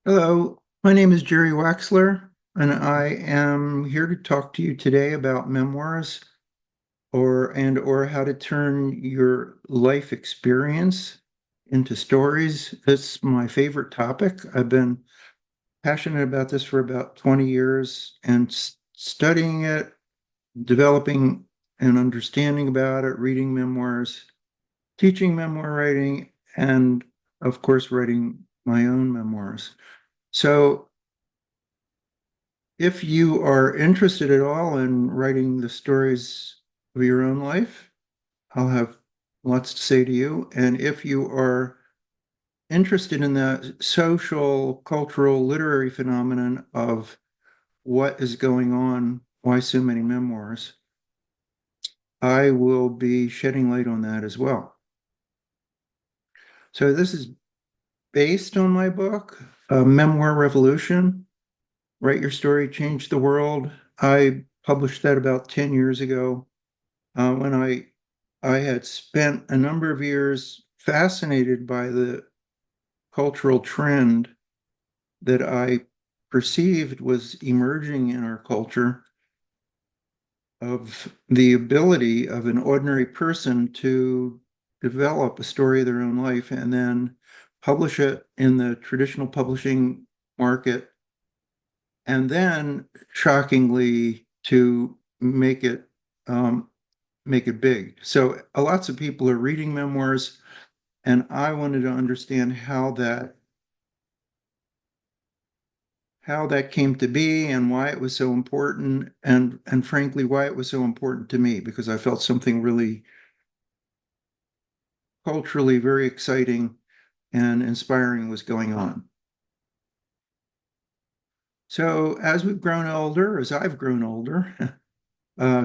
Hello, my name is Jerry Waxler, and I am here to talk to you today about memoirs or how to turn your life experience into stories. It's my favorite topic. I've been passionate about this for about 20 years and studying it, developing and understanding about it, reading memoirs, teaching memoir writing, and of course, writing my own memoirs. So if you are interested at all in writing the stories of your own life, I'll have lots to say to you. And if you are interested in the social, cultural, literary phenomenon of what is going on, why so many memoirs, I will be shedding light on that as well. So this is based on my book, Memoir Revolution, Write Your Story, Change the World. I published that about 10 years ago when I had spent a number of years fascinated by the cultural trend that I perceived was emerging in our culture of the ability of an ordinary person to develop a story of their own life and then publish it in the traditional publishing market, and then shockingly to um, make it big. So lots of people are reading memoirs, and I wanted to understand how that came to be and why it was so important, and frankly why it was so important to me, because I felt something really culturally very exciting and inspiring was going on. So as we've grown older, as I've grown older,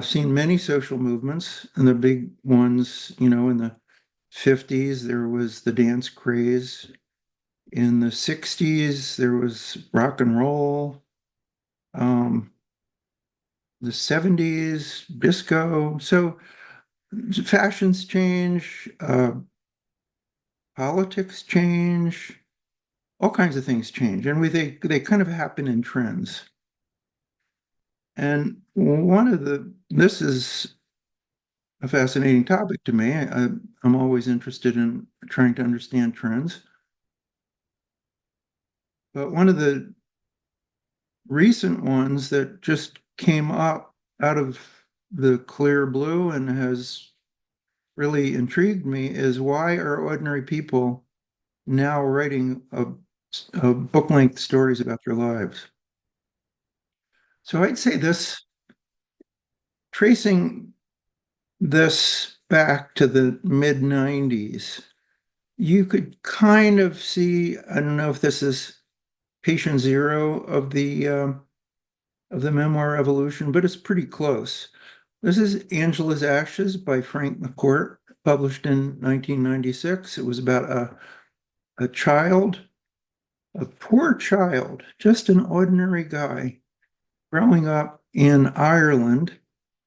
seen many social movements, and the big ones, in the 50s, there was the dance craze. In the 60s, there was rock and roll. Um, the 70s, disco. So fashions change, politics change, all kinds of things change. And they kind of happen in trends. And this is a fascinating topic to me. I'm always interested in trying to understand trends. But one of the recent ones that just came up out of the clear blue and has really intrigued me is, why are ordinary people now writing a book-length stories about their lives? So I'd say this, tracing this back to the mid 90s, you could kind of see, I don't know if this is patient zero of the Memoir Revolution, but it's pretty close. This is Angela's Ashes by Frank McCourt, published in 1996. It was about a child, a poor child, just an ordinary guy growing up in Ireland,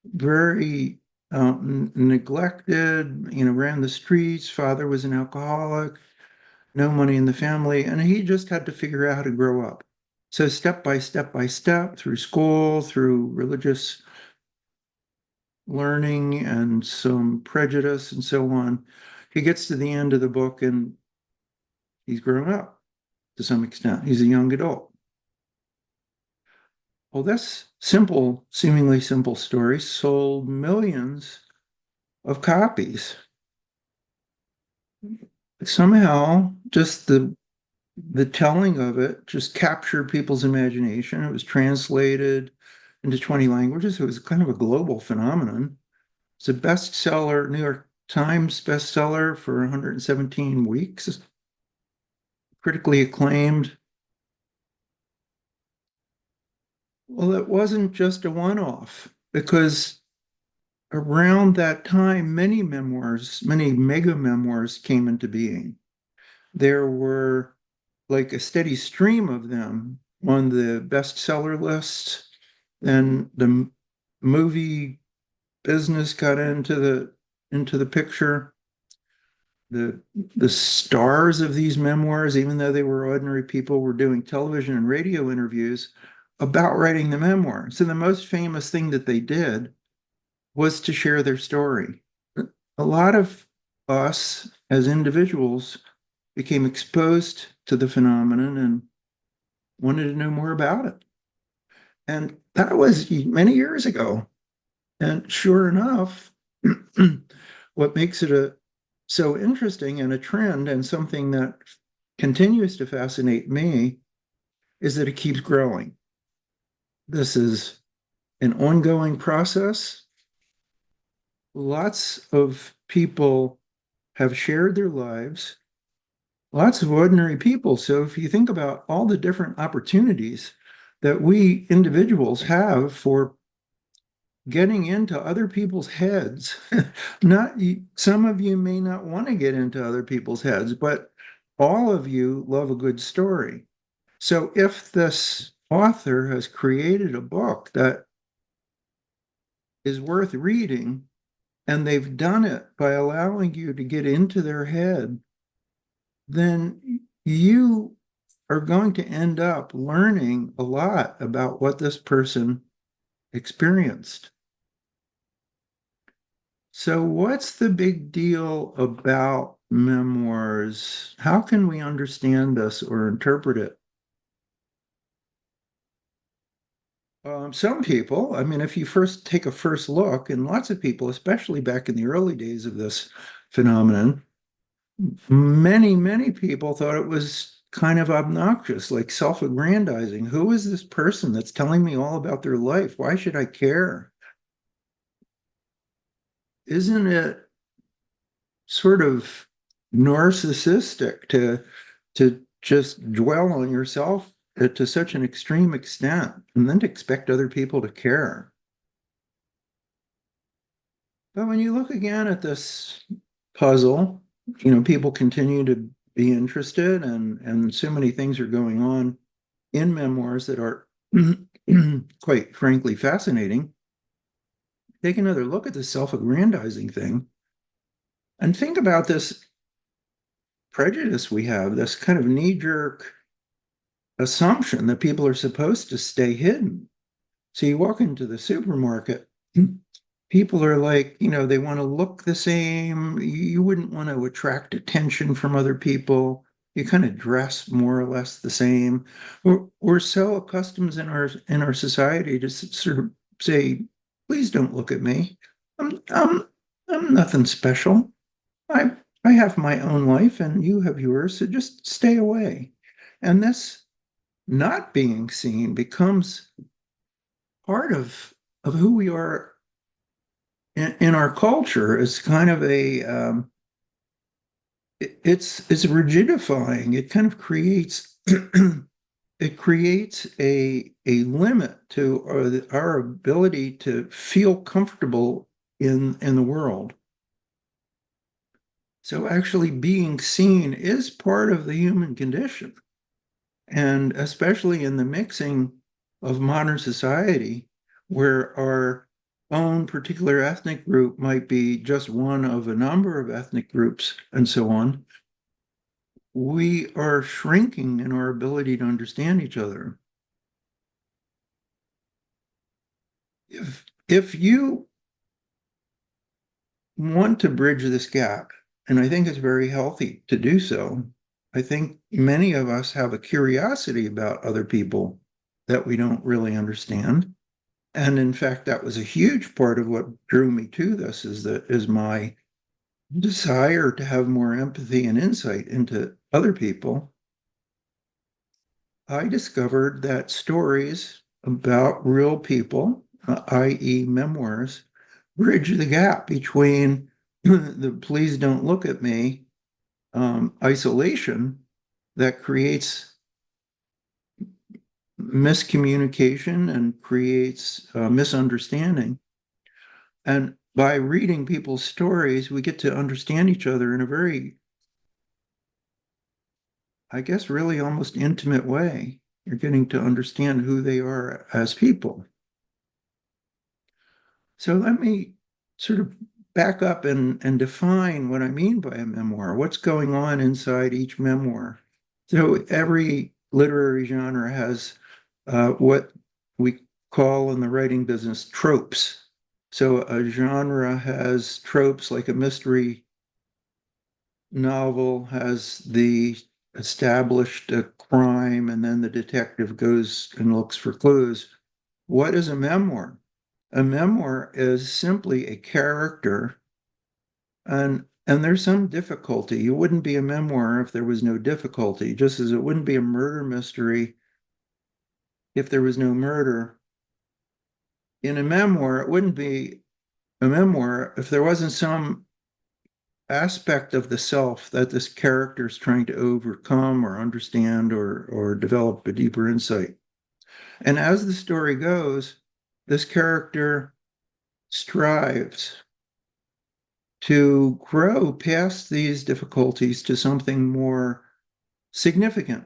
very neglected, ran the streets. Father was an alcoholic, no money in the family, and he just had to figure out how to grow up. So step by step, through school, through religious learning and some prejudice and so on, he gets to the end of the book and he's grown up to some extent. He's a young adult. Well, this simple, seemingly simple story sold millions of copies. Somehow, just the telling of it just captured people's imagination. It was translated into 20 languages. It was kind of a global phenomenon. It's a bestseller, New York Times bestseller for 117 weeks, critically acclaimed. Well, it wasn't just a one-off, because around that time, many memoirs, many mega memoirs came into being. There were like a steady stream of them on the bestseller lists. Then the movie business got into the picture. the the stars of these memoirs, even though they were ordinary people, were doing television and radio interviews about writing the memoir. So the most famous thing that they did was to share their story. A lot of us as individuals became exposed to the phenomenon and wanted to know more about it. And that was many years ago. And sure enough, what makes it so interesting and a trend and something that continues to fascinate me is that it keeps growing. This is an ongoing process. Lots of people have shared their lives, lots of ordinary people. So if you think about all the different opportunities that we individuals have for getting into other people's heads, not some of you may not want to get into other people's heads, but all of you love a good story. So if this author has created a book that is worth reading, and they've done it by allowing you to get into their head, then you are going to end up learning a lot about what this person experienced. So, what's the big deal about memoirs? How can we understand this or interpret it? Some people, I mean, if you first take a first look, and lots of people, especially back in the early days of this phenomenon, many people thought it was kind of obnoxious, like self-aggrandizing. Who is this person that's telling me all about their life? Why should I care? Isn't it sort of narcissistic to just dwell on yourself to such an extreme extent and then to expect other people to care? But when you look again at this puzzle, people continue to be interested, and so many things are going on in memoirs that are quite frankly fascinating. Take another look at the self-aggrandizing thing and think about this prejudice we have, this kind of knee-jerk assumption that people are supposed to stay hidden. So you walk into the supermarket, people are like, they want to look the same. You wouldn't want to attract attention from other people. You kind of dress more or less the same. We're so accustomed in our society to sort of say, please don't look at me. I'm nothing special. I I have my own life and you have yours, so just stay away. And this not being seen becomes part of who we are in our culture. Is kind of it's rigidifying. It kind of creates it creates a limit to our ability to feel comfortable in the world. So actually being seen is part of the human condition. And especially in the mixing of modern society, where our own particular ethnic group might be just one of a number of ethnic groups and so on, we are shrinking in our ability to understand each other. If you want to bridge this gap, and I think it's very healthy to do so, I think many of us have a curiosity about other people that we don't really understand. And in fact, that was a huge part of what drew me to this is my desire to have more empathy and insight into other people. I discovered that stories about real people, i.e., memoirs, bridge the gap between the please don't look at me isolation that creates miscommunication and creates misunderstanding. And by reading people's stories, we get to understand each other in a very, I guess, really almost intimate way. You're getting to understand who they are as people. So let me sort of back up and define what I mean by a memoir. What's going on inside each memoir? So every literary genre has what we call in the writing business tropes. So a genre has tropes like a mystery novel has the established crime, and then the detective goes and looks for clues. What is a memoir? A memoir is simply a character, and there's some difficulty. You wouldn't be a memoir if there was no difficulty, just as it wouldn't be a murder mystery if there was no murder. In a memoir, it wouldn't be a memoir if there wasn't some aspect of the self that this character is trying to overcome or understand or develop a deeper insight. And as the story goes, this character strives to grow past these difficulties to something more significant,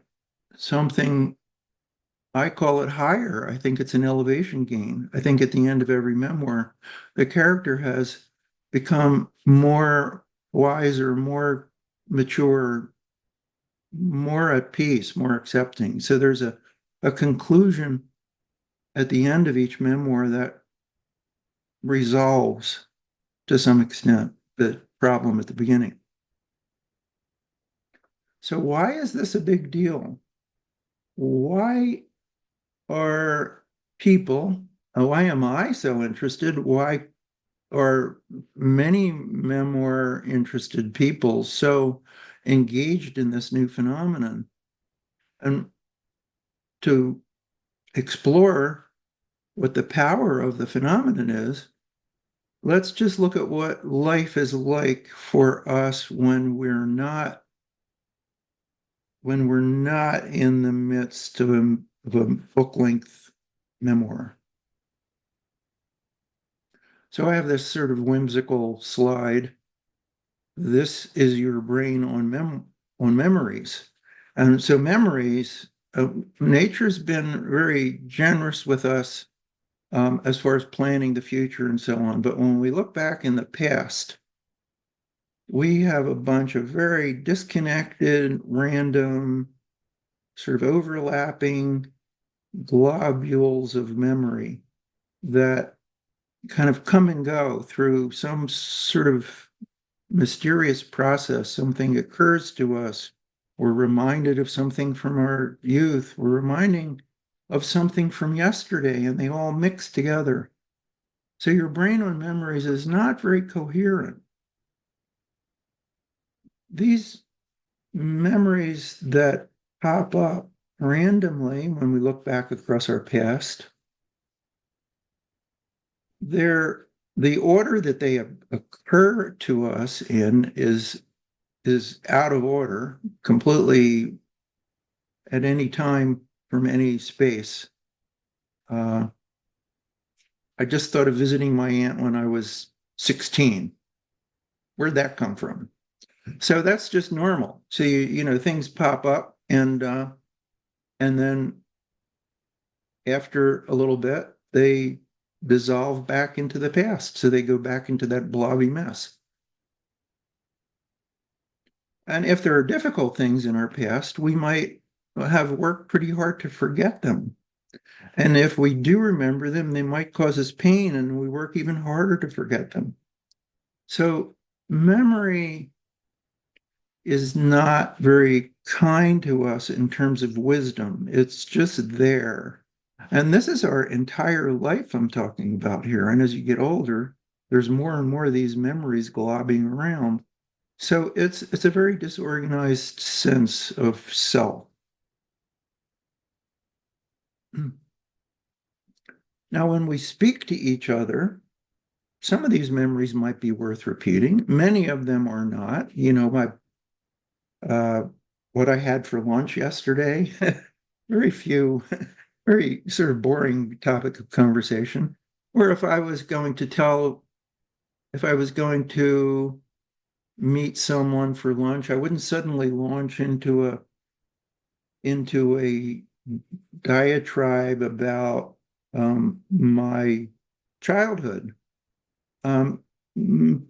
something I call it higher. I think it's an elevation gain. I think at the end of every memoir, the character has become more wiser, more mature, more at peace, more accepting. So there's a conclusion at the end of each memoir that resolves to some extent the problem at the beginning. So why is this a big deal? Why are people, why am I so interested? Why are many memoir interested people so engaged in this new phenomenon? And to explore what the power of the phenomenon is, let's just look at what life is like for us when we're not in the midst of a book-length memoir. So I have this sort of whimsical slide. This is your brain on memories. And so memories, nature's been very generous with us as far as planning the future and so on. But when we look back in the past, we have a bunch of very disconnected, random, sort of overlapping globules of memory that kind of come and go through some sort of mysterious process. Something occurs to us. We're reminded of something from our youth. We're reminding of something from yesterday, and they all mix together. So your brain on memories is not very coherent. These memories that pop up randomly when we look back across our past, they're the order that they occur to us in is out of order, completely at any time from any space. I just thought of visiting my aunt when I was 16. Where'd that come from? So that's just normal. So things pop up, and then after a little bit, they dissolve back into the past. So they go back into that blobby mess. And if there are difficult things in our past, we might have worked pretty hard to forget them. And if we do remember them, they might cause us pain, and we work even harder to forget them. So memory is not very kind to us in terms of wisdom. It's just there. And this is our entire life I'm talking about here. And as you get older, there's more and more of these memories globbing around. So it's a very disorganized sense of self. Now, when we speak to each other, some of these memories might be worth repeating. Many of them are not. Uh, what I had for lunch yesterday, very few, very sort of boring topic of conversation. Or if I was going to meet someone for lunch, I wouldn't suddenly launch into a diatribe about my childhood.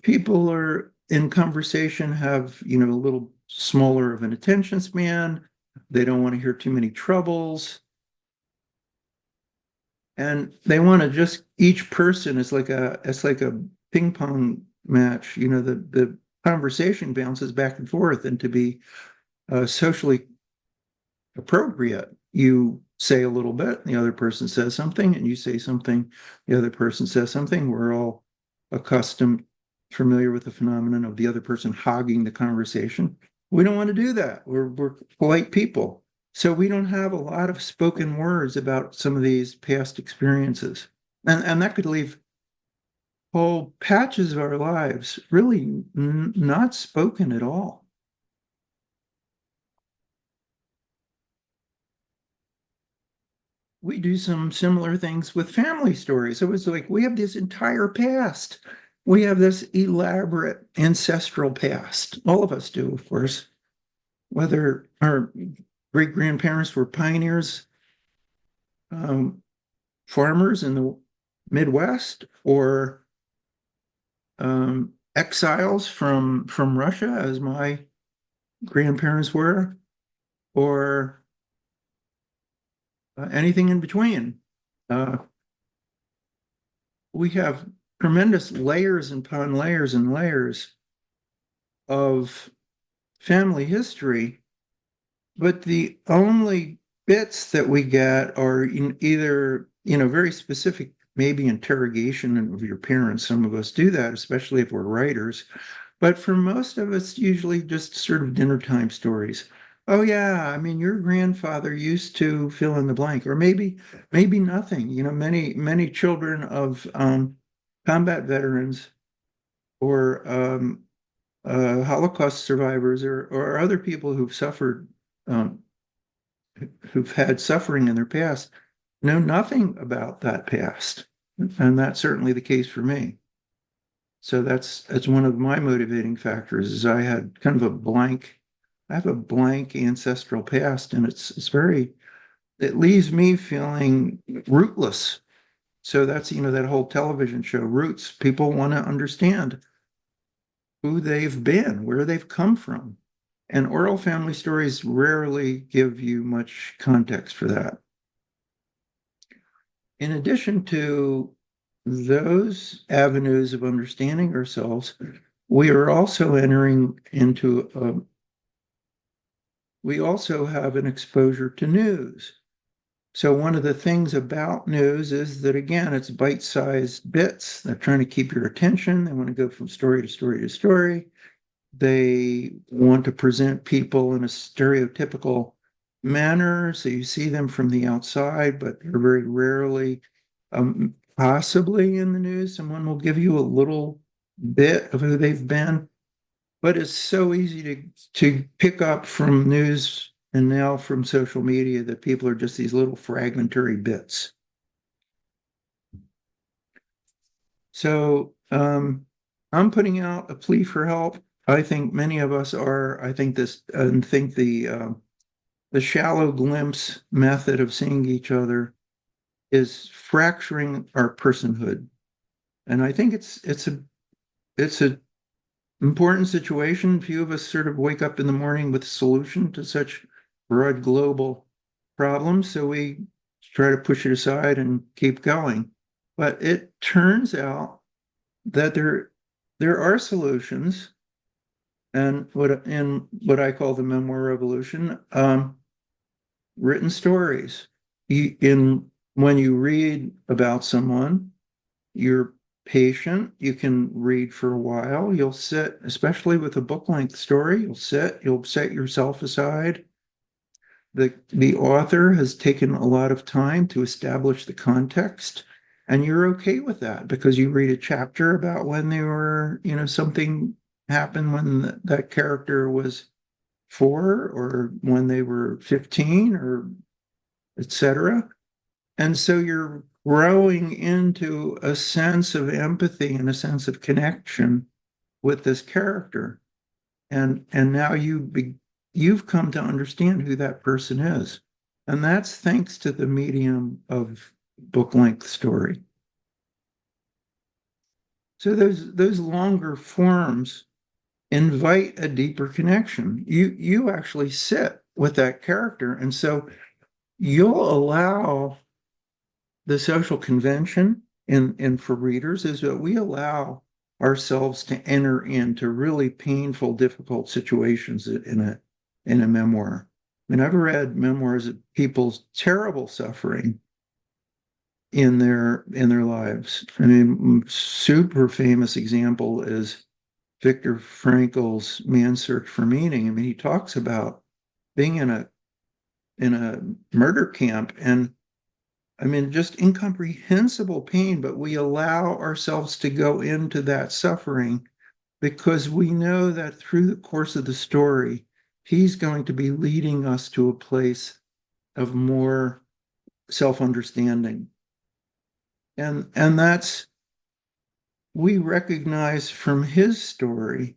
People are in conversation have, a little smaller of an attention span. They don't want to hear too many troubles. And they want to just each person is like it's like a ping pong match. The conversation bounces back and forth, and to be socially appropriate, you say a little bit, the other person says something, and you say something, the other person says something. We're all accustomed, familiar with the phenomenon of the other person hogging the conversation. We don't want to do that. We're polite people. So we don't have a lot of spoken words about some of these past experiences. And that could leave whole patches of our lives really not spoken at all. We do some similar things with family stories. It was like we have this entire past. We have this elaborate ancestral past. All of us do, of course, whether our great grandparents were pioneers, um, farmers in the Midwest, or exiles from Russia, as my grandparents were, or anything in between. Uh, we have tremendous layers upon layers and layers of family history, but the only bits that we get are either, very specific, maybe interrogation of your parents. Some of us do that, especially if we're writers. But for most of us, usually just sort of dinner time stories. Oh yeah, I mean, your grandfather used to fill in the blank, or maybe nothing. Many children of combat veterans or Holocaust survivors or other people who've suffered, um, who've had suffering in their past, know nothing about that past. And that's certainly the case for me. So that's one of my motivating factors is I have a blank ancestral past, and it leaves me feeling rootless. So that's, that whole television show, Roots. People want to understand who they've been, where they've come from. And oral family stories rarely give you much context for that. In addition to those avenues of understanding ourselves, we are also entering into, we also have an exposure to news. So one of the things about news is that, again, it's bite-sized bits. They're trying to keep your attention. They want to go from story to story to story. They want to present people in a stereotypical manner, so you see them from the outside, but they're very rarely, possibly in the news. Someone will give you a little bit of who they've been, but it's so easy to pick up from news and now from social media that people are just these little fragmentary bits. So I'm putting out a plea for help. I think many of us are. I think this and think the shallow glimpse method of seeing each other is fracturing our personhood. And I think it's a important situation. Few of us sort of wake up in the morning with a solution to such broad global problems, so we try to push it aside and keep going. But it turns out that there are solutions, and what I call the Memoir Revolution, written stories. In when you read about someone, you're patient. You can read for a while. You'll sit, especially with a book length story, you'll set yourself aside. The author has taken a lot of time to establish the context, and you're okay with that because you read a chapter about when they were, something happened when that character was 4 or when they were 15 or etc. And so you're growing into a sense of empathy and a sense of connection with this character. And now you've come to understand who that person is. And that's thanks to the medium of book length story. So those longer forms invite a deeper connection. You actually sit with that character, and so you'll allow the social convention and for readers is that we allow ourselves to enter into really painful, difficult situations in a memoir. I mean, I've read memoirs of people's terrible suffering in their lives. I mean, super famous example is Viktor Frankl's Man's Search for Meaning. I mean, he talks about being in a murder camp and I mean, just incomprehensible pain, but we allow ourselves to go into that suffering because we know that through the course of the story, he's going to be leading us to a place of more self-understanding. And that's we recognize from his story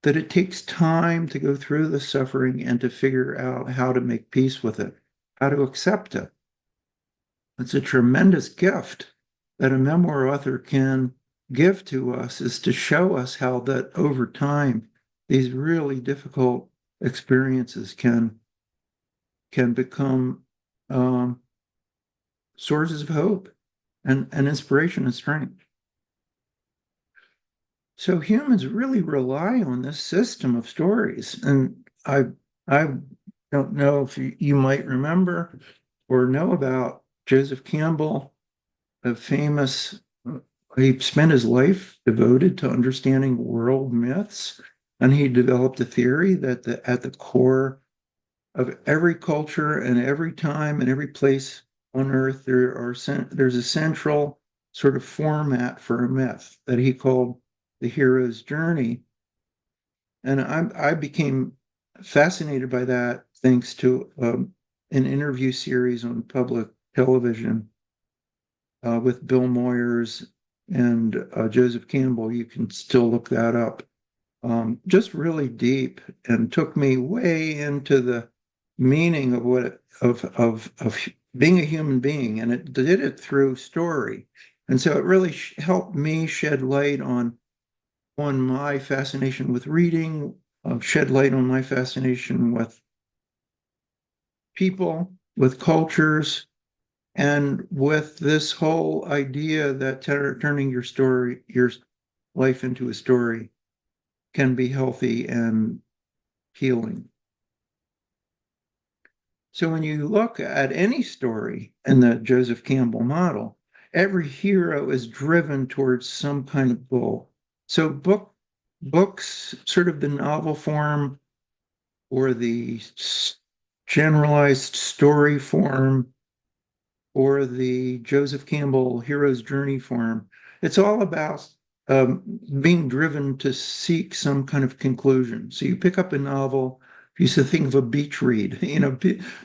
that it takes time to go through the suffering and to figure out how to make peace with it, how to accept it. It's a tremendous gift that a memoir author can give to us is to show us how that over time, these really difficult experiences can become um, sources of hope and inspiration and strength. So humans really rely on this system of stories. And I don't know if you might remember or know about Joseph Campbell, a famous, he spent his life devoted to understanding world myths. And he developed a theory that at the core of every culture and every time and every place on earth, there's a central sort of format for a myth that he called the hero's journey. And I became fascinated by that thanks to an interview series on public television with Bill Moyers and Joseph Campbell. You can still look that up. Just really deep and took me way into the meaning of of being a human being, and it did it through story. And so it really helped me shed light on my fascination with reading, shed light on my fascination with people, with cultures, and with this whole idea that turning your life into a story can be healthy and healing. So when you look at any story in the Joseph Campbell model, every hero is driven towards some kind of goal. So books, sort of the novel form or the generalized story form or the Joseph Campbell hero's journey form, it's all about being driven to seek some kind of conclusion. So you pick up a novel, you used to think of a beach read,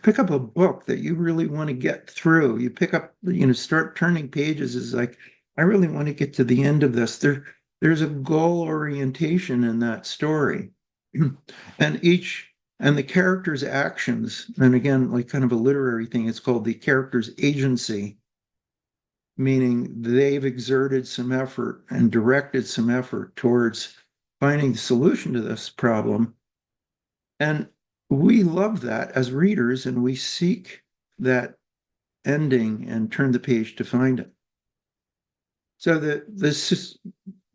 pick up a book that you really want to get through. You pick up, start turning pages is like, I really want to get to the end of this. There's a goal orientation in that story. And the character's actions, and again, like kind of a literary thing, it's called the character's agency, meaning they've exerted some effort and directed some effort towards finding the solution to this problem. And we love that as readers, and we seek that ending and turn the page to find it. So this is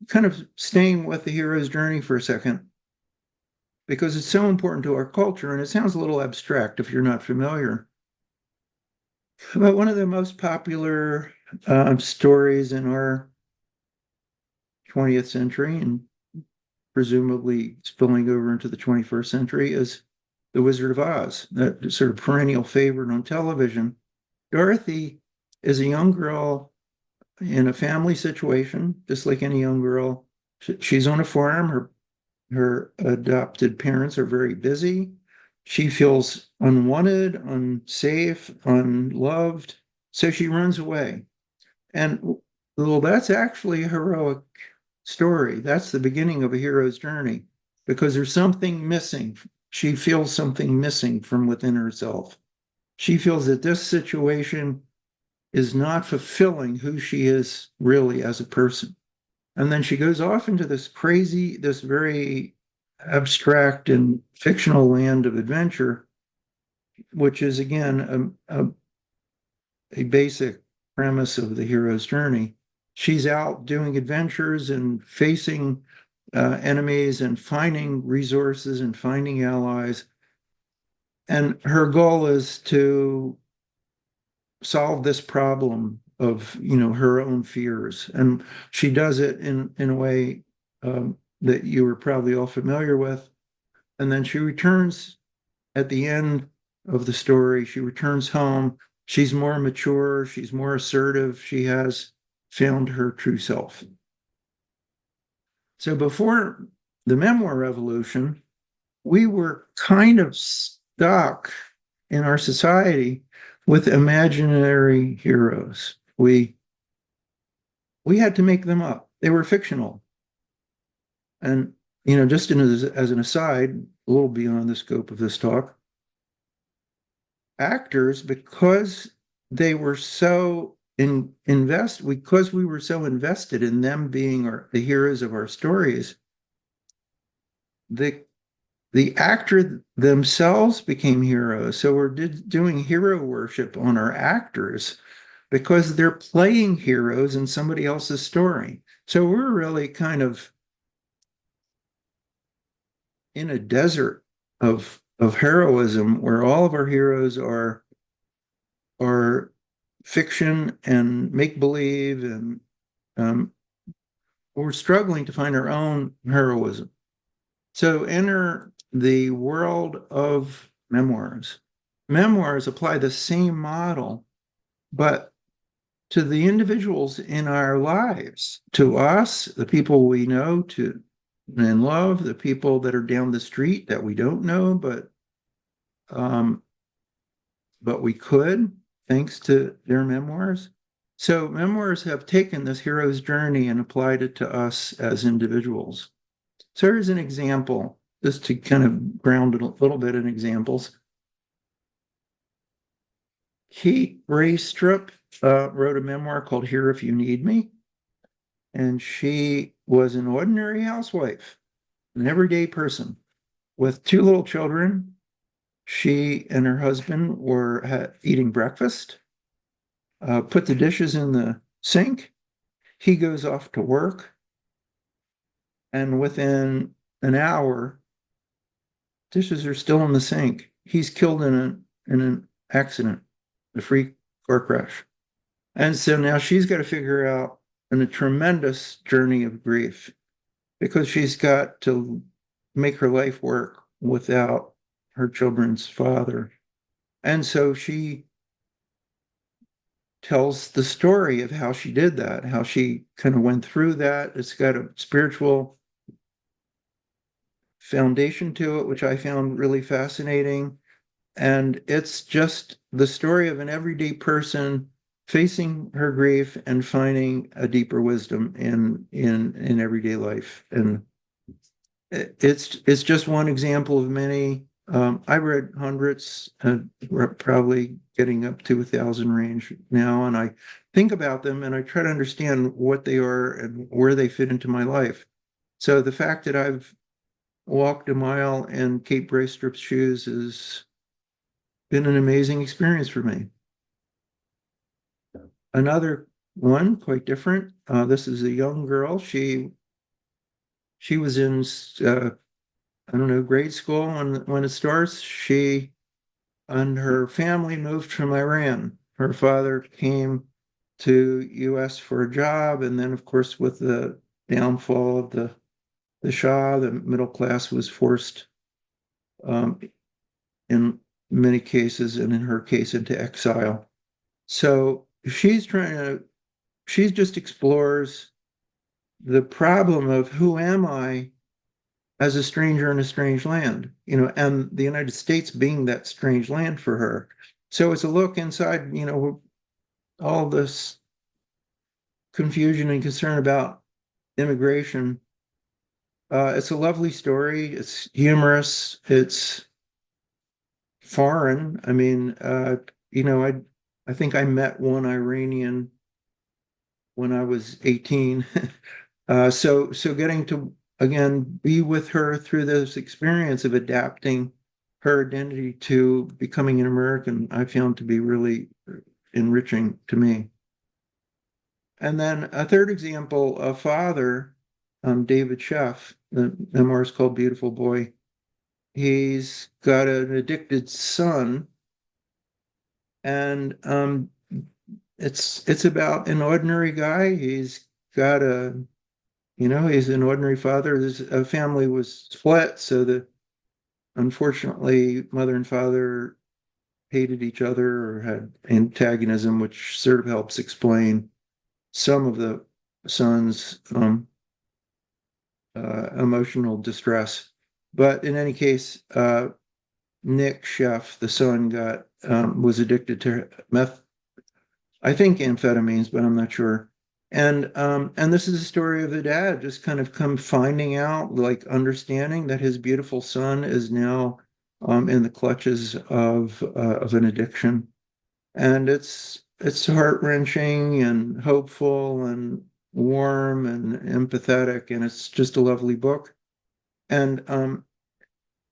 kind of staying with the hero's journey for a second, because it's so important to our culture, and it sounds a little abstract if you're not familiar. But one of the most popular stories in our 20th century, and presumably spilling over into the 21st century, is The Wizard of Oz, that sort of perennial favorite on television. Dorothy is a young girl in a family situation, just like any young girl. She's on a farm. Her adopted parents are very busy. She feels unwanted, unsafe, unloved, so she runs away. And well, that's actually a heroic story. That's the beginning of a hero's journey because there's something missing. She feels something missing from within herself. She feels that this situation is not fulfilling who she is really as a person. And then she goes off into this crazy, this very abstract and fictional land of adventure, which is again a basic premise of the hero's journey. She's out doing adventures and facing enemies and finding resources and finding allies. And her goal is to solve this problem of, her own fears. And she does it in a way that you were probably all familiar with. And then she returns at the end of the story. She returns home. She's more mature. She's more assertive. She has found her true self. So before the Memoir Revolution, we were kind of stuck in our society with imaginary heroes. We had to make them up. They were fictional. And, just as an aside, a little beyond the scope of this talk, actors, because they were so because we were so invested in them being the heroes of our stories, the actor themselves became heroes. So we're doing hero worship on our actors because they're playing heroes in somebody else's story. So we're really kind of in a desert of heroism where all of our heroes are fiction and make believe, and um, we're struggling to find our own heroism. So enter the world of memoirs. Memoirs apply the same model, but to the individuals in our lives, to us, the people we know to and love, the people that are down the street that we don't know, um, but we could, thanks to their memoirs. So memoirs have taken this hero's journey and applied it to us as individuals. So here's an example, just to kind of ground it a little bit in examples. Kate Braystrup wrote a memoir called Here If You Need Me. And she was an ordinary housewife, an everyday person with two little children. She and her husband were eating breakfast, put the dishes in the sink. He goes off to work. And within an hour, dishes are still in the sink. He's killed in an accident, a freak car crash. And so now she's got to figure out in a tremendous journey of grief because she's got to make her life work without her children's father. And so she tells the story of how she did that, how she kind of went through that. It's got a spiritual foundation to it, which I found really fascinating. And it's just the story of an everyday person facing her grief and finding a deeper wisdom in everyday life. And it's just one example of many. I read hundreds, we're probably getting up to 1,000 range now, and I think about them and I try to understand what they are and where they fit into my life. So the fact that I've walked a mile in Kate Braystrup's shoes has been an amazing experience for me. Another one, quite different. This is a young girl. She was in I don't know, grade school when it starts. She and her family moved from Iran. Her father came to US for a job, and then of course with the downfall of the Shah, the middle class was forced um, in many cases, and in her case, into exile. So she just explores the problem of who am I as a stranger in a strange land, and the United States being that strange land for her. So it's a look inside, all this confusion and concern about immigration. It's a lovely story. It's humorous. It's foreign. I mean, I think I met one Iranian when I was 18. So getting to again be with her through this experience of adapting her identity to becoming an American, I found to be really enriching to me. And then a third example, a father, David Sheff, the memoir is called Beautiful Boy. He's got an addicted son, and it's about an ordinary guy. He's got he's an ordinary father. His family was split, so the unfortunately mother and father hated each other or had antagonism, which sort of helps explain some of the son's emotional distress. But in any case, Nick Sheff, the son, got was addicted to meth, I think amphetamines, but I'm not sure. And this is a story of the dad just kind of come finding out, like understanding that his beautiful son is now in the clutches of an addiction, and it's heart-wrenching and hopeful and warm and empathetic, and it's just a lovely book. And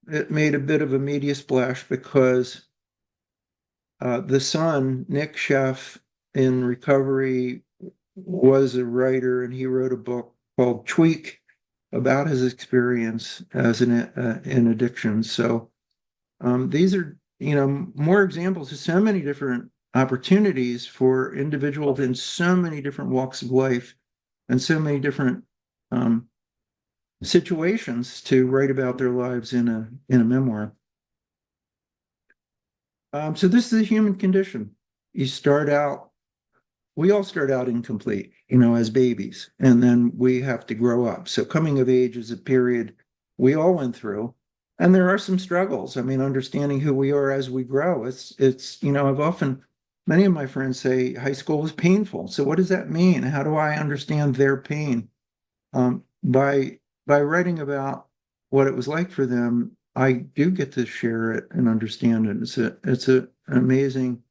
it made a bit of a media splash because the son, Nick Sheff, in recovery, was a writer, and he wrote a book called Tweak about his experience as in addiction. So these are, more examples of so many different opportunities for individuals in so many different walks of life and so many different um, situations to write about their lives in a memoir. So this is the human condition. You start out, we all start out incomplete, as babies, and then we have to grow up. So coming of age is a period we all went through, and there are some struggles. I mean, understanding who we are as we grow. I've often, many of my friends say high school was painful. So what does that mean? How do I understand their pain? By writing about what it was like for them, I do get to share it and understand it. An amazing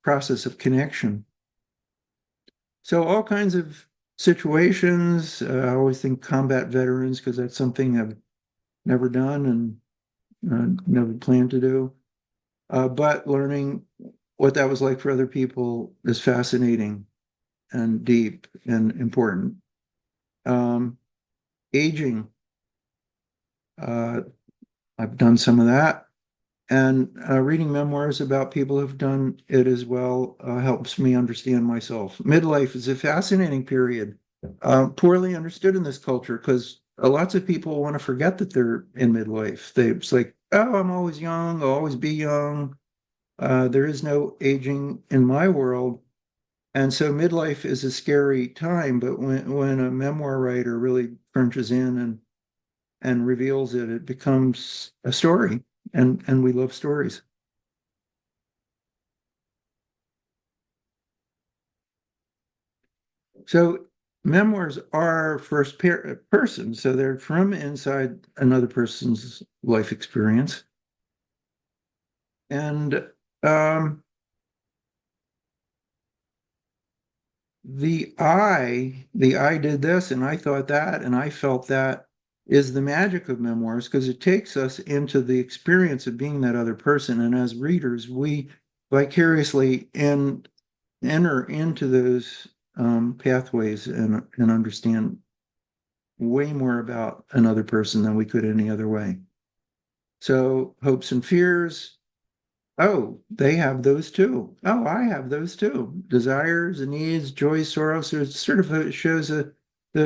process of connection. So all kinds of situations. I always think combat veterans because that's something I've never done and never planned to do. But learning what that was like for other people is fascinating and deep and important. Um, Aging. Uh, I've done some of that. And reading memoirs about people who've done it as well helps me understand myself. Midlife is a fascinating period, poorly understood in this culture because lots of people want to forget that they're in midlife. It's like, oh, I'm always young, I'll always be young. There is no aging in my world. And so midlife is a scary time, but when a memoir writer really crunches in and reveals it, it becomes a story, and we love stories. So memoirs are person, so they're from inside another person's life experience. And um, the I did this and I thought that and I felt that is the magic of memoirs because it takes us into the experience of being that other person. And as readers, we vicariously enter into those pathways and understand way more about another person than we could any other way. So hopes and fears, oh, they have those too. Oh, I have those too. Desires and needs, joys, sorrows. So it sort of shows the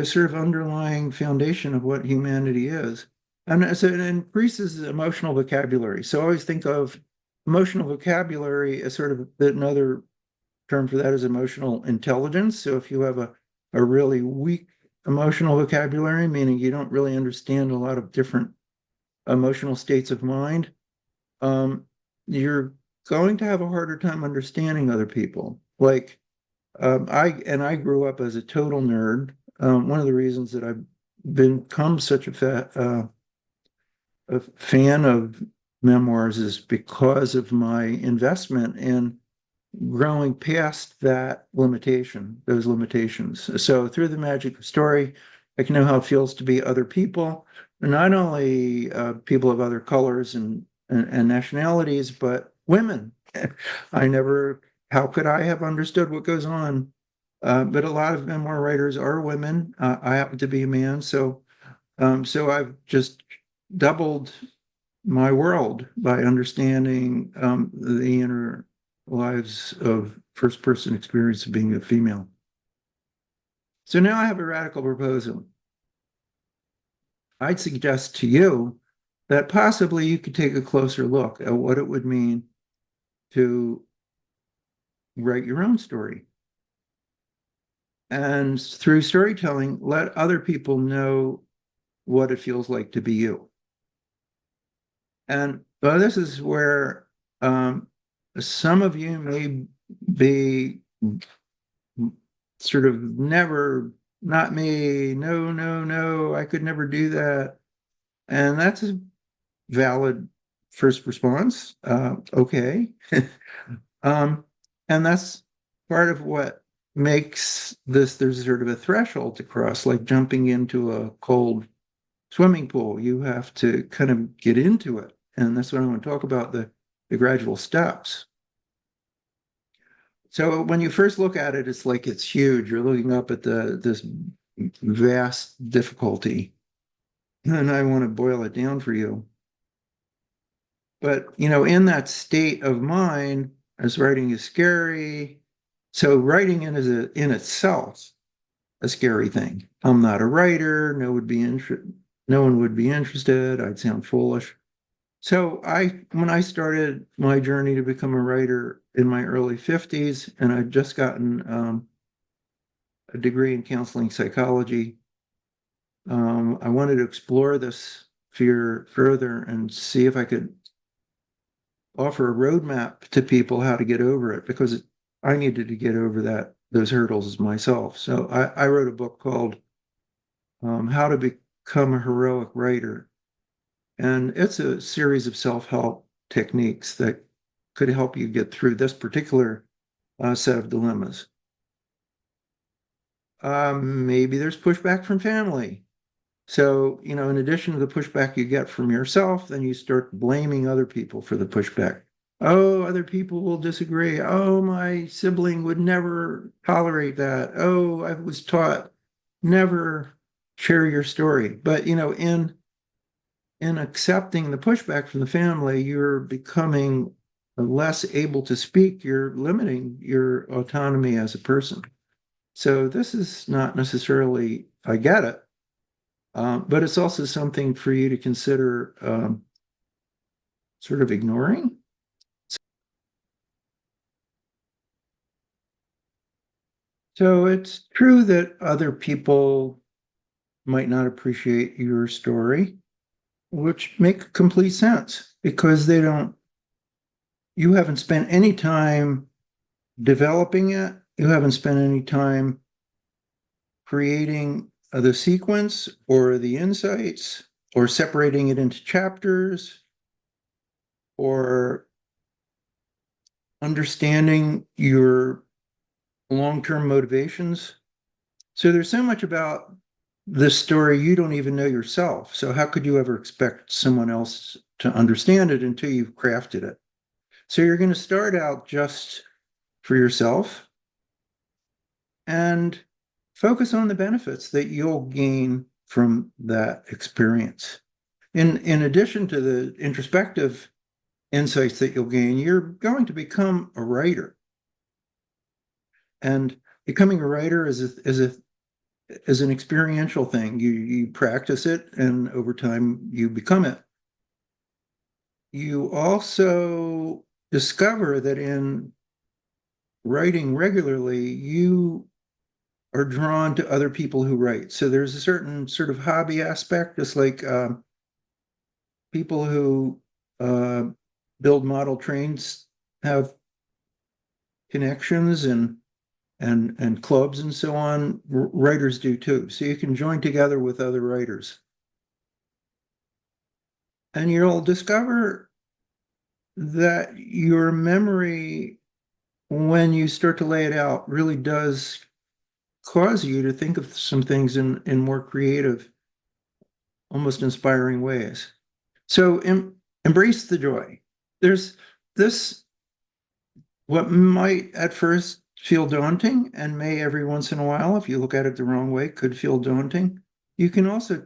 sort of underlying foundation of what humanity is. And so it increases the emotional vocabulary. So I always think of emotional vocabulary as sort of another term for that is emotional intelligence. So if you have a really weak emotional vocabulary, meaning you don't really understand a lot of different emotional states of mind, um, you're going to have a harder time understanding other people. Like I grew up as a total nerd. One of the reasons that I've become such a fan of memoirs is because of my investment in growing past those limitations. So through the magic of story, I can know how it feels to be other people, and not only people of other colors and nationalities, but women. I never, how could I have understood what goes on? But a lot of memoir writers are women. I happen to be a man, so I've just doubled my world by understanding the inner lives of first person experience of being a female. So now I have a radical proposal. I'd suggest to you that possibly you could take a closer look at what it would mean to write your own story. And through storytelling, let other people know what it feels like to be you. And well, this is where some of you may be sort of never, not me, no, no, no, I could never do that. And that's a valid first response. Okay. um, and that's part of what makes this, there's sort of a threshold to cross, like jumping into a cold swimming pool. You have to kind of get into it. And that's what I want to talk about, the gradual steps. So when you first look at it, it's like it's huge. You're looking up at this vast difficulty. And I want to boil it down for you. But in that state of mind, as writing is scary, so writing in itself a scary thing. I'm not a writer. No one would be interested. I'd sound foolish. So when I started my journey to become a writer in my early 50s, and I'd just gotten a degree in counseling psychology, I wanted to explore this fear further and see if I could offer a roadmap to people how to get over it, because I needed to get over those hurdles myself. So I wrote a book called How to Become a Heroic Writer. And it's a series of self-help techniques that could help you get through this particular set of dilemmas. Maybe there's pushback from family. So, in addition to the pushback you get from yourself, then you start blaming other people for the pushback. Oh, other people will disagree. Oh, my sibling would never tolerate that. Oh, I was taught never share your story. But, in accepting the pushback from the family, you're becoming less able to speak. You're limiting your autonomy as a person. So this is not necessarily, I get it, but it's also something for you to consider sort of ignoring. So it's true that other people might not appreciate your story, which make complete sense because you haven't spent any time developing it. You haven't spent any time creating the sequence or the insights or separating it into chapters or understanding your long-term motivations. So there's so much about this story you don't even know yourself. So how could you ever expect someone else to understand it until you've crafted it? So you're going to start out just for yourself and focus on the benefits that you'll gain from that experience. In addition to the introspective insights that you'll gain, you're going to become a writer. And becoming a writer is an experiential thing. You practice it, and over time you become it. You also discover that in writing regularly, you are drawn to other people who write. So there's a certain sort of hobby aspect, just like people who uh, build model trains have connections and clubs and so on. Writers do too. So you can join together with other writers, and you'll discover that your memory, when you start to lay it out, really does cause you to think of some things in more creative, almost inspiring ways. So embrace the joy. There's this, what might at first feel daunting and may every once in a while, if you look at it the wrong way, could feel daunting. You can also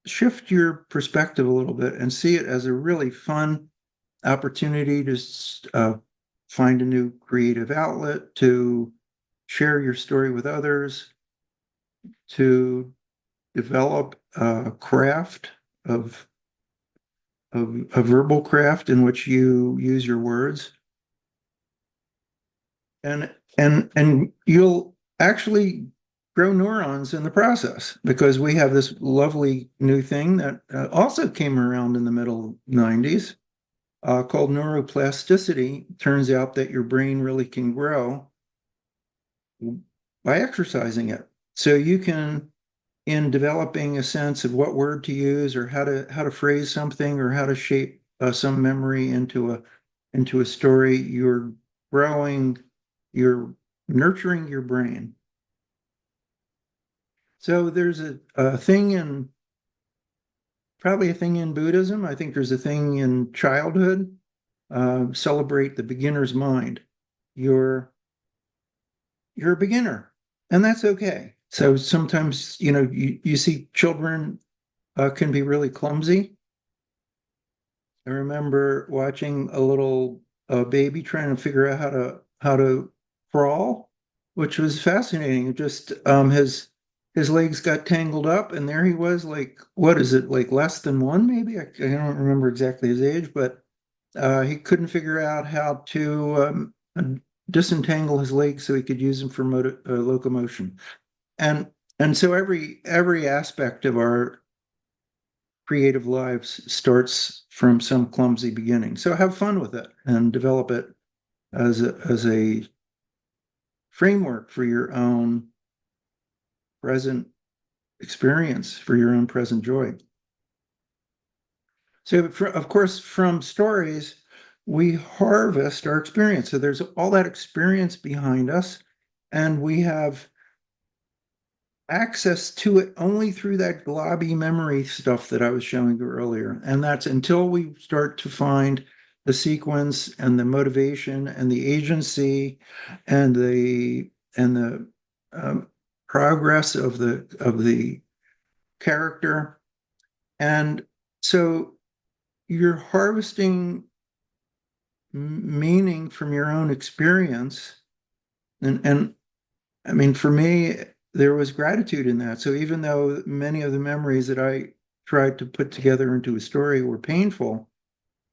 shift your perspective a little bit and see it as a really fun opportunity to find a new creative outlet, to share your story with others, to develop a craft of, a verbal craft in which you use your words, and you'll actually grow neurons in the process, because we have this lovely new thing that also came around in the middle 90s, called neuroplasticity. Turns out that your brain really can grow by exercising it. So you can, in developing a sense of what word to use, or how to phrase something, or how to shape some memory into a story, you're growing, you're nurturing your brain. So there's a thing in, probably a thing in Buddhism. I think there's a thing in childhood. Celebrate the beginner's mind. You're you're a beginner, and that's okay. So sometimes, you see children can be really clumsy. I remember watching a little baby trying to figure out how to crawl, which was fascinating. Just his legs got tangled up, and there he was, like, what is it, like less than one, maybe? I don't remember exactly his age, but he couldn't figure out how to disentangle his legs so he could use them for locomotion. And and so every aspect of our creative lives starts from some clumsy beginning. So have fun with it and develop it as a framework for your own present experience, for your own present joy. So, of course, from stories, we harvest our experience. So there's all that experience behind us, and we have access to it only through that globby memory stuff that I was showing you earlier. And that's until we start to find the sequence and the motivation and the agency and the um, progress of the character. And so you're harvesting meaning from your own experience. And I mean, for me, there was gratitude in that. So even though many of the memories that I tried to put together into a story were painful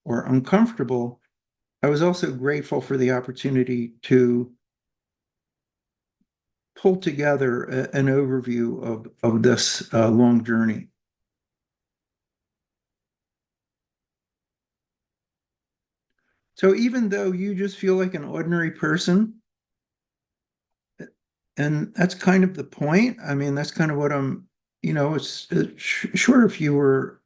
or uncomfortable, I was also grateful for the opportunity to pull together an overview of this long journey. So even though you just feel like an ordinary person, and that's kind of the point. I mean, that's kind of what sure, if you were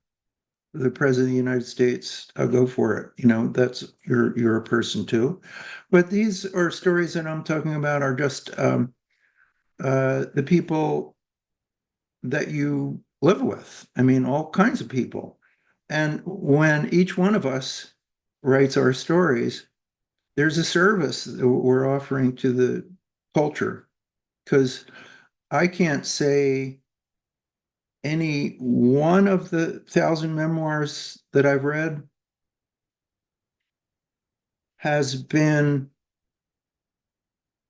the president of the United States, I'll go for it. That's, you're a person too. But these are stories that I'm talking about are just the people that you live with. I mean, all kinds of people. And when each one of us writes our stories, there's a service that we're offering to the culture, because I can't say any one of the 1,000 memoirs that I've read has been,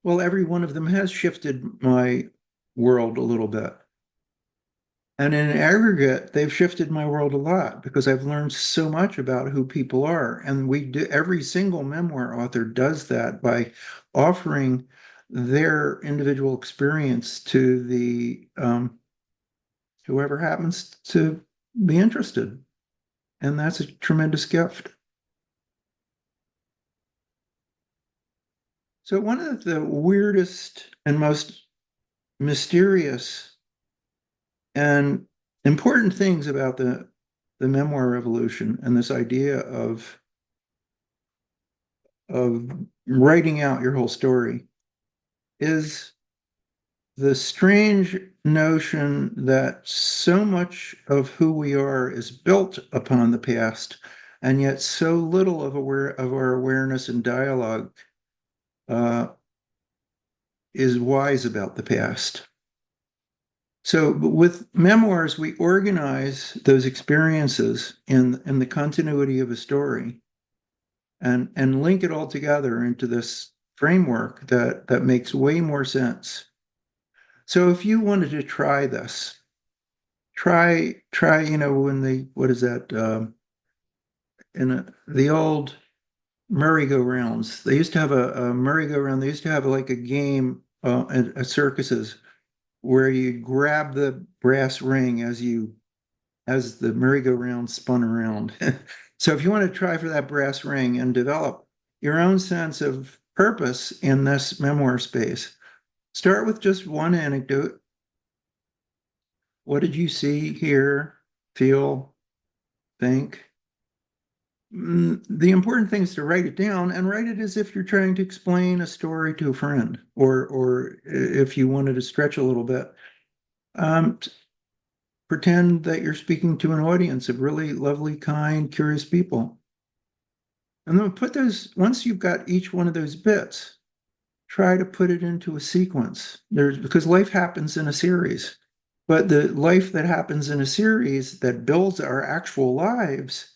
well, every one of them has shifted my world a little bit. And in aggregate, they've shifted my world a lot, because I've learned so much about who people are. And every single memoir author does that by offering their individual experience to the whoever happens to be interested. And that's a tremendous gift. So one of the weirdest and most mysterious and important things about the memoir revolution, and this idea of writing out your whole story, is the strange notion that so much of who we are is built upon the past, and yet so little of our awareness and dialogue uh, is wise about the past. So with memoirs, we organize those experiences in the continuity of a story and link it all together into this framework that makes way more sense. So if you wanted to try this, try, when what is that, the old merry-go-rounds. They used to have a merry-go-round. They used to have like a game at circuses where you grab the brass ring as the merry-go-round spun around. So if you want to try for that brass ring and develop your own sense of purpose in this memoir space, start with just one anecdote. What did you see, hear, feel, think? The important thing is to write it down and write it as if you're trying to explain a story to a friend, or if you wanted to stretch a little bit, um, pretend that you're speaking to an audience of really lovely, kind, curious people. And then put those, once you've got each one of those bits, try to put it into a sequence. Because life happens in a series, but the life that happens in a series that builds our actual lives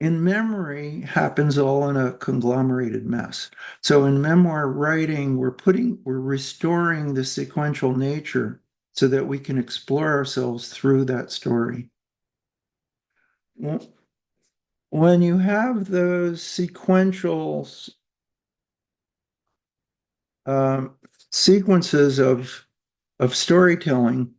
in memory happens all in a conglomerated mess. So in memoir writing, we're restoring the sequential nature so that we can explore ourselves through that story. When you have those sequential um, sequences of storytelling,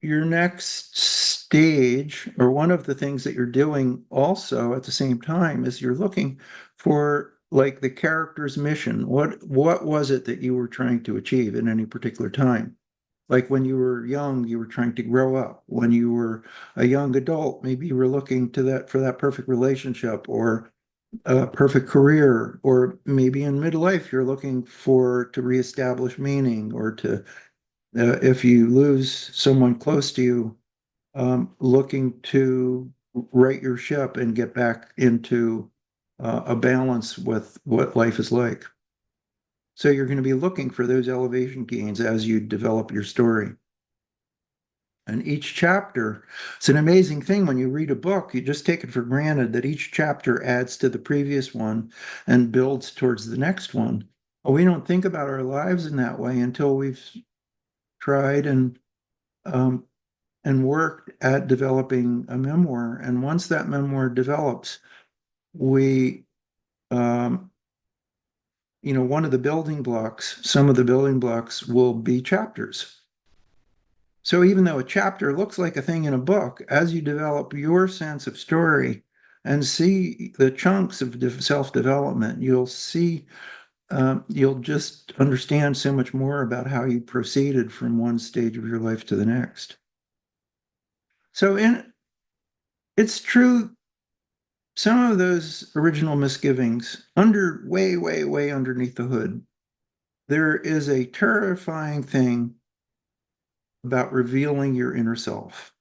your next stage, or one of the things that you're doing also at the same time, is you're looking for like the character's mission. What was it that you were trying to achieve in any particular time? Like when you were young, you were trying to grow up. When you were a young adult, maybe you were looking to that for that perfect relationship or a perfect career, or maybe in midlife you're looking for to reestablish meaning, or to if you lose someone close to you, looking to right your ship and get back into a balance with what life is like. So you're going to be looking for those elevation gains as you develop your story. And each chapter, it's an amazing thing when you read a book, you just take it for granted that each chapter adds to the previous one and builds towards the next one. Well, we don't think about our lives in that way until we've tried um, and worked at developing a memoir. And once that memoir develops, we, um, one of the building blocks, some of the building blocks will be chapters. So even though a chapter looks like a thing in a book, as you develop your sense of story and see the chunks of self-development, you'll just understand so much more about how you proceeded from one stage of your life to the next. So it's true, some of those original misgivings, way underneath the hood, there is a terrifying thing about revealing your inner self.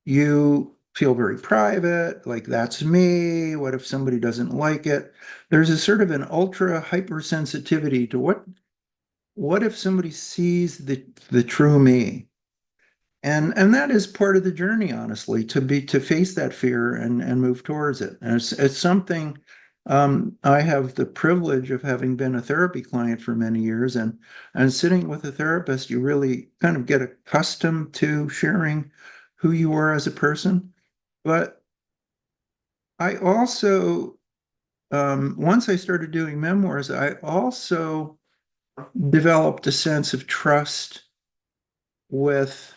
You feel very private, like that's me. What if somebody doesn't like it? There's a sort of an ultra hypersensitivity to what if somebody sees the true me? And that is part of the journey, honestly, to face that fear and move towards it. And it's something I have the privilege of having been a therapy client for many years, and sitting with a therapist, you really kind of get accustomed to sharing who you are as a person. But I also, once I started doing memoirs, I also developed a sense of trust with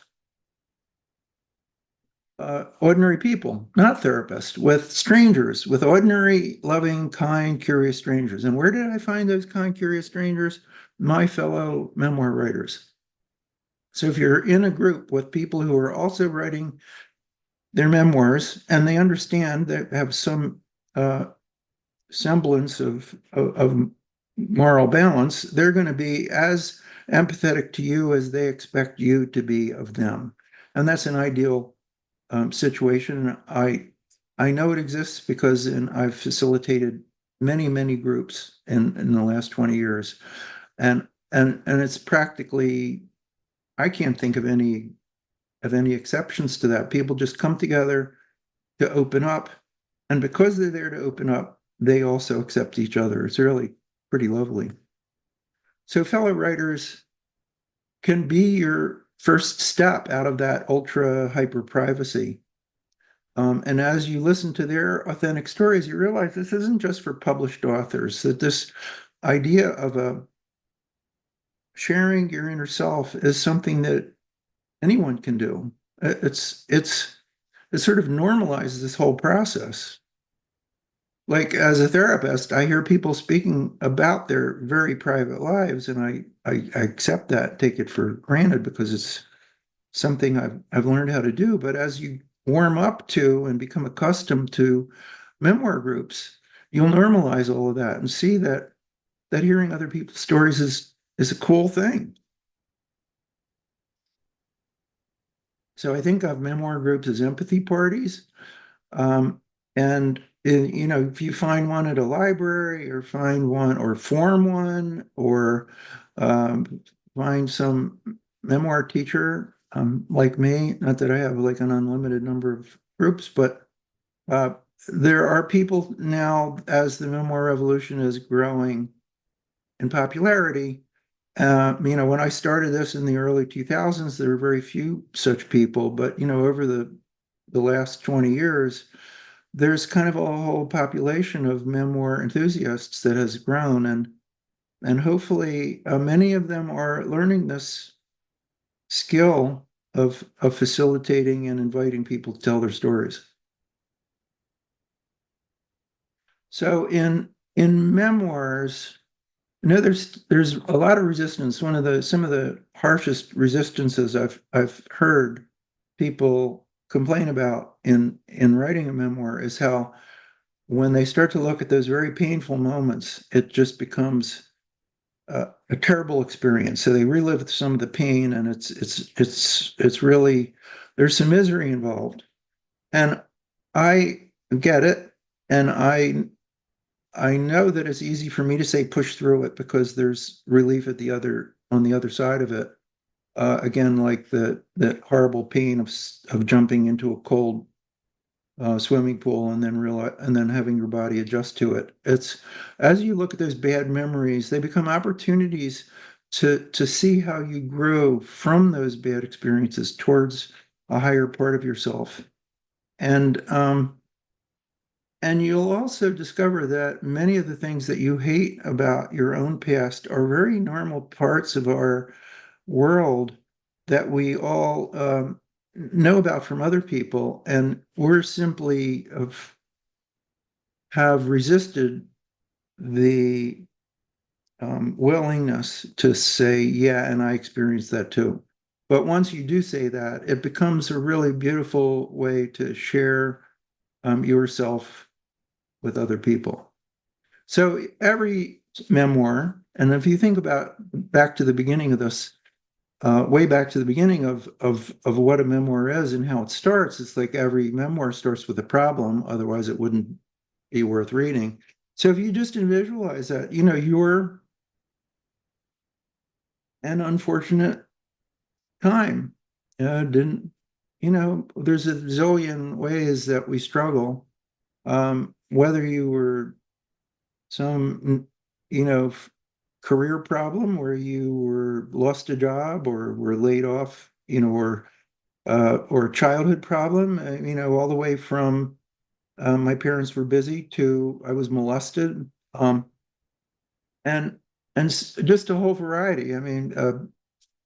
ordinary people, not therapists, with strangers, with ordinary, loving, kind, curious strangers. And where did I find those kind, curious strangers? My fellow memoir writers. So if you're in a group with people who are also writing their memoirs and they understand, they have some semblance of moral balance, they're going to be as empathetic to you as they expect you to be of them. And that's an ideal situation. I know it exists because I've facilitated many groups in the last 20 years. And it's practically, I can't think of any exceptions to that. People just come together to open up. And because they're there to open up, they also accept each other. It's really pretty lovely. So fellow writers can be your first step out of that ultra hyper privacy. And as you listen to their authentic stories, you realize this isn't just for published authors, that this idea of sharing your inner self is something that anyone can do. It sort of normalizes this whole process. Like as a therapist, I hear people speaking about their very private lives, and I accept that, take it for granted because it's something I've learned how to do. But as you warm up to and become accustomed to memoir groups, you'll normalize all of that and see that hearing other people's stories is a cool thing. So I think of memoir groups as empathy parties. Um, and you know, if you find one at a library or find one or form one or find some memoir teacher like me, not that I have like an unlimited number of groups, but uh, there are people now as the memoir revolution is growing in popularity. You know, when I started this in the early 2000s, there were very few such people, but you know, over the last 20 years, there's kind of a whole population of memoir enthusiasts that has grown, and hopefully many of them are learning this skill of facilitating and inviting people to tell their stories. So in memoirs, you know, there's a lot of resistance. Some of the harshest resistances I've heard people complain about in writing a memoir is how when they start to look at those very painful moments, it just becomes a terrible experience. So they relive some of the pain, and it's really there's some misery involved, and I get it, and I know that it's easy for me to say push through it because there's relief at the other on the other side of it. Again, like the horrible pain of jumping into a cold swimming pool and then having your body adjust to it. It's as you look at those bad memories, they become opportunities to see how you grow from those bad experiences towards a higher part of yourself. And and you'll also discover that many of the things that you hate about your own past are very normal parts of our world that we all know about from other people, and we're simply have resisted the willingness to say, yeah, and I experienced that too. But once you do say that, it becomes a really beautiful way to share yourself with other people. So every memoir, and if you think about back to the beginning of this, way back to the beginning of what a memoir is and how it starts, it's like every memoir starts with a problem, otherwise it wouldn't be worth reading. So if you just visualize that, you know, you're an unfortunate time. Didn't, you know, there's a zillion ways that we struggle. Whether you were some, you know, career problem where you were lost a job or were laid off, you know, or a childhood problem, you know, all the way from my parents were busy to I was molested, and just a whole variety. I mean,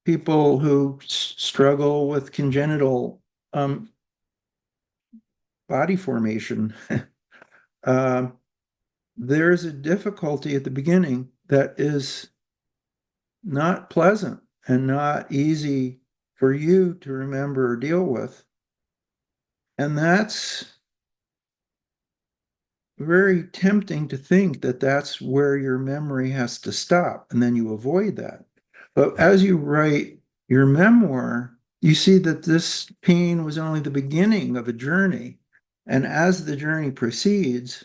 people who struggle with congenital um, body formation. uh, there's a difficulty at the beginning that is not pleasant and not easy for you to remember or deal with. And that's very tempting to think that that's where your memory has to stop, and then you avoid that. But as you write your memoir, you see that this pain was only the beginning of a journey. And as the journey proceeds,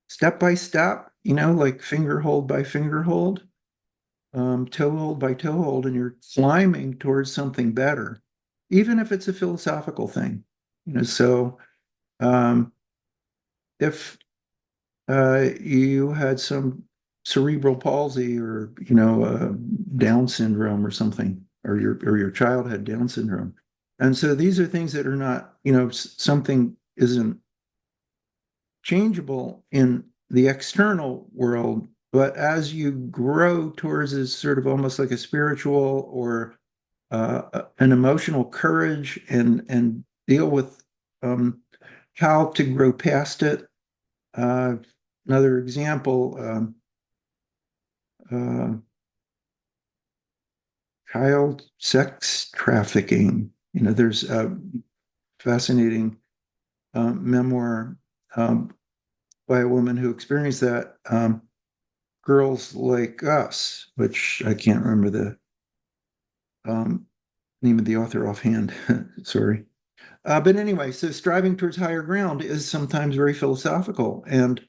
step by step, like finger hold by finger hold, toe hold by toe hold, and you're climbing towards something better, even if it's a philosophical thing. So um, if you had some cerebral palsy or Down syndrome or something, or your child had Down syndrome, and so these are things that are not, something isn't changeable in the external world, but as you grow towards this sort of almost like a spiritual or an emotional courage and deal with how to grow past it. Uh, Another example, uh, child sex trafficking. There's a fascinating memoir um, by a woman who experienced that. Girls Like Us, which I can't remember the um, name of the author offhand. Sorry. But anyway, so striving towards higher ground is sometimes very philosophical, and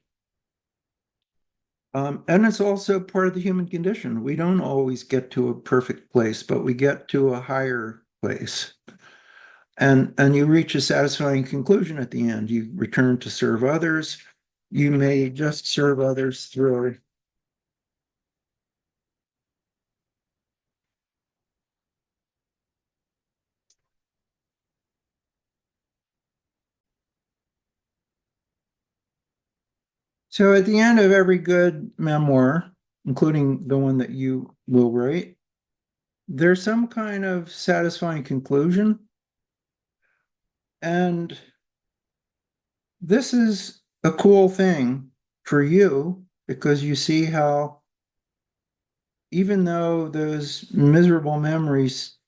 it's also part of the human condition. We don't always get to a perfect place, but we get to a higher place. And you reach a satisfying conclusion at the end. You return to serve others. You may just serve others through. So at the end of every good memoir, including the one that you will write, there's some kind of satisfying conclusion. And this is a cool thing for you because you see how, even though those miserable memories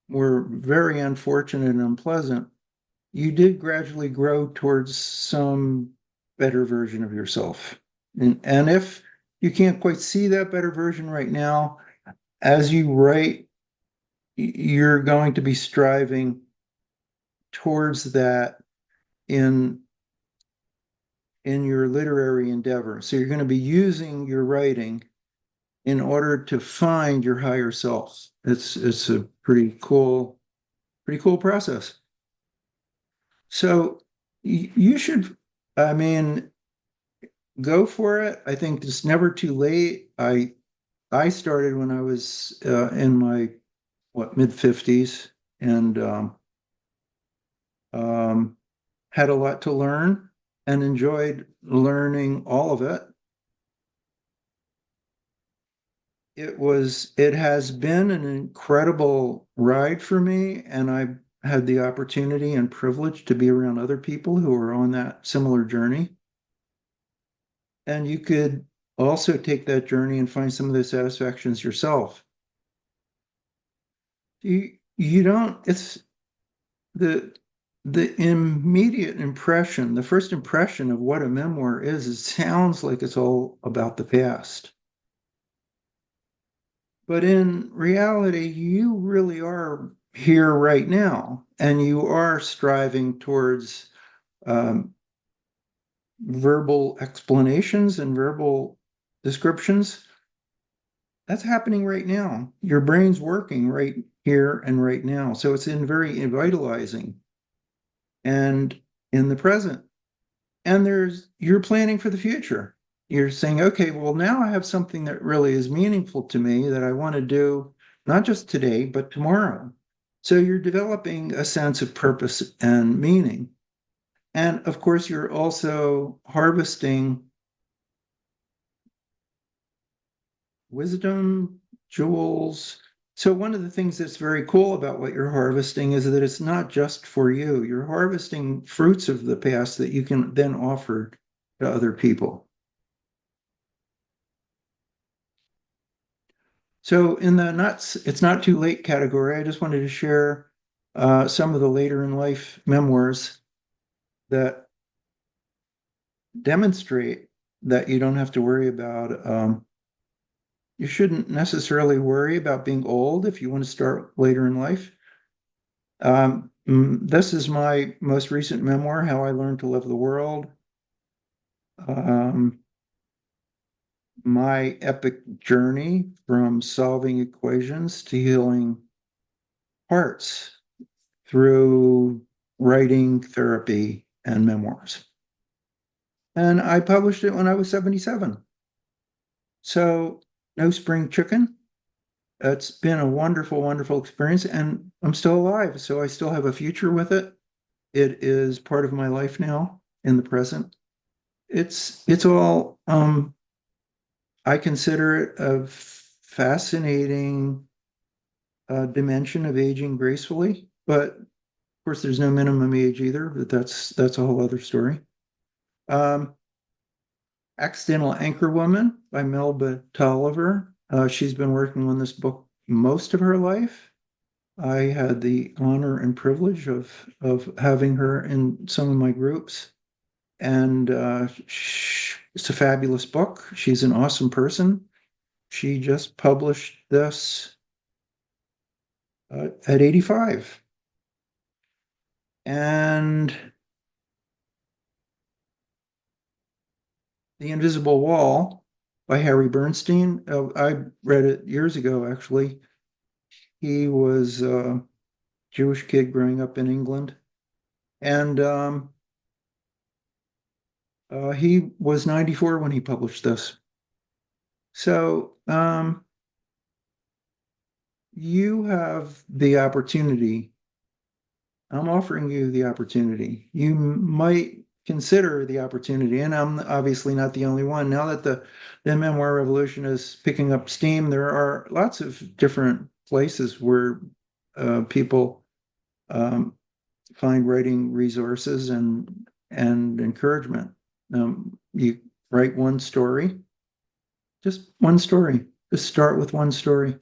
were very unfortunate and unpleasant, you did gradually grow towards some better version of yourself. And if you can't quite see that better version right now, as you write, you're going to be striving towards that in your literary endeavor. So you're going to be using your writing in order to find your higher self. It's a pretty cool process. So you should, I mean, go for it. I think it's never too late. I started when I was in my mid 50s, and um, had a lot to learn and enjoyed learning all of it. It has been an incredible ride for me, and I've had the opportunity and privilege to be around other people who are on that similar journey. And you could also take that journey and find some of the satisfactions yourself. You don't, it's the immediate impression, the first impression of what a memoir is, it sounds like it's all about the past. But in reality, you really are here right now, and you are striving towards um, verbal explanations and verbal descriptions. That's happening right now. Your brain's working right here and right now. So it's in very vitalizing and in the present. And you're planning for the future. You're saying, okay, well, now I have something that really is meaningful to me that I want to do, not just today, but tomorrow. So you're developing a sense of purpose and meaning. And of course, you're also harvesting wisdom, jewels. So one of the things that's very cool about what you're harvesting is that it's not just for you. You're harvesting fruits of the past that you can then offer to other people. So in the not it's not too late category, I just wanted to share some of the later in life memoirs that demonstrate that you don't have to worry about You shouldn't necessarily worry about being old if you want to start later in life. This is my most recent memoir, How I Learned to Love the World. Um, my epic journey from solving equations to healing hearts through writing, therapy, and memoirs. And I published it when I was 77. So, no spring chicken. It's been a wonderful, wonderful experience, and I'm still alive. So, I still have a future with it. It is part of my life now in the present. It's all I consider it a fascinating dimension of aging gracefully, but of course there's no minimum age either, but that's a whole other story. Um, Accidental Anchor Woman by Melba Tolliver. She's been working on this book most of her life. I had the honor and privilege of having her in some of my groups, and it's a fabulous book. She's an awesome person. She just published this at 85. And The Invisible Wall by Harry Bernstein. I read it years ago, actually. He was a Jewish kid growing up in England. And he was 94 when he published this. So you have the opportunity. I'm offering you the opportunity. You might consider the opportunity, and I'm obviously not the only one. Now that the Memoir Revolution is picking up steam, there are lots of different places where people um, find writing resources and encouragement. You write one story, just one story. Just start with one story,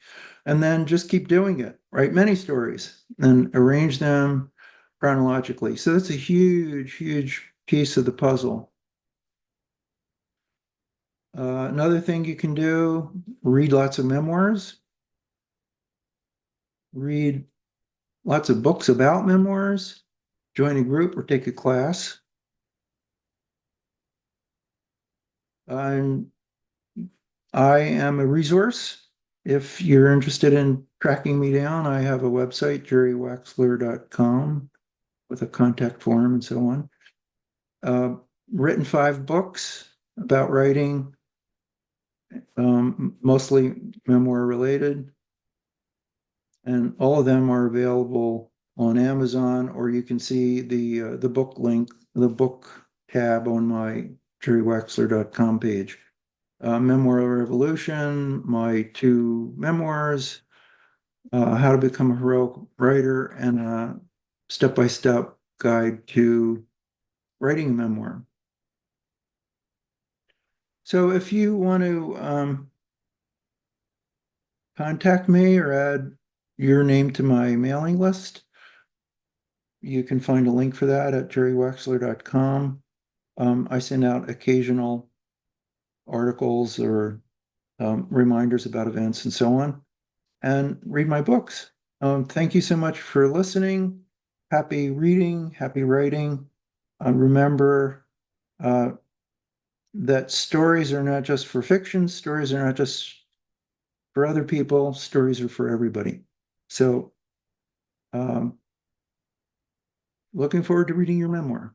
and then just keep doing it. Write many stories and arrange them chronologically. So that's a huge, huge piece of the puzzle. Another thing you can do, read lots of memoirs, read lots of books about memoirs, join a group or take a class. And I am a resource. If you're interested in tracking me down, I have a website, jerrywaxler.com, with a contact form and so on. Uh, Written 5 books about writing, mostly memoir related, and all of them are available on Amazon, or you can see the book link, the book tab on my jerrywaxler.com page. Memoir Revolution, my 2 memoirs, How to Become a Heroic Writer, and a step-by-step guide to writing a memoir. So if you want to contact me or add your name to my mailing list, you can find a link for that at jerrywaxler.com. I send out occasional articles or reminders about events and so on, and read my books. Thank you so much for listening. Happy reading, happy writing. Remember that stories are not just for fiction, stories are not just for other people, stories are for everybody. So, um, looking forward to reading your memoir.